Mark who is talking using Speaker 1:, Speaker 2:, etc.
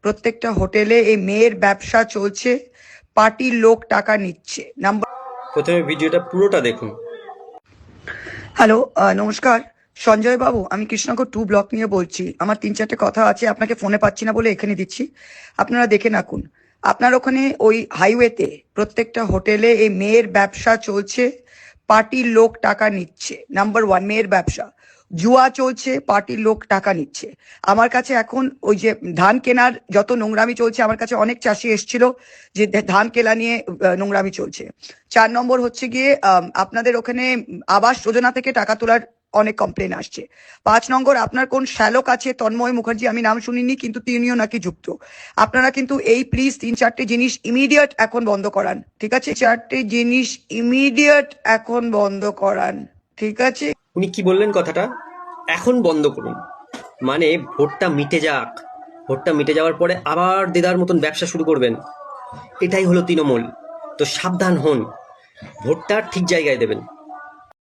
Speaker 1: প্রত্যেকটা হোটেলে এই মেয়ের ব্যবসা চলছে, পার্টির লোক টাকা নিচ্ছে। নাম্বার
Speaker 2: প্রথমে ভিডিওটা পুরোটা দেখুন।
Speaker 1: হ্যালো, নমস্কার সঞ্জয় বাবু, আমি কৃষ্ণনগর 2 ব্লক নিয়ে বলছি। আমার 3-4টে কথা আছে, আপনাকে ফোনে পাচ্ছি না বলে এখানে দিচ্ছি, আপনারা দেখে রাখুন। আপনার ওখানে ওই হাইওয়েতে প্রত্যেকটা হোটেলে এই মেয়ের ব্যবসা চলছে, পার্টির লোক টাকা নিচ্ছে। নাম্বার 1, মেয়ের ব্যবসা, জুয়া চলছে, পার্টির লোক টাকা নিচ্ছে। আমার কাছে এখন ওই যে ধান কেনার যত নোংরামি চলছে, আমার কাছে অনেক চাষি এসেছিল যে ধান কেলা নিয়ে নোংরামি চলছে। 4 নম্বর হচ্ছে গিয়ে আপনাদের ওখানে আবাস যোজনা থেকে টাকা তোলার অনেক কমপ্লেন আসছে। 5 নম্বর, আপনার কোন শ্যালক আছে তন্ময় মুখার্জি, আমি নাম শুনিনি কিন্তু তিনিও নাকি যুক্ত। আপনারা কিন্তু এই প্লিজ 3-4টে জিনিস ইমিডিয়েট এখন বন্ধ করান, ঠিক আছে? 4টে জিনিস ইমিডিয়েট এখন বন্ধ করান, ঠিক আছে?
Speaker 2: উনি কি বললেন কথাটা? এখন বন্ধ করুন, মানে ভোটটা মিটে যাক, ভোটটা মিটে যাওয়ার পরে আবার দেদার মতন ব্যবসা শুরু করবেন, এটাই হলো তৃণমূল। তো সাবধান হন, ভোটটা ঠিক জায়গায় দেবেন।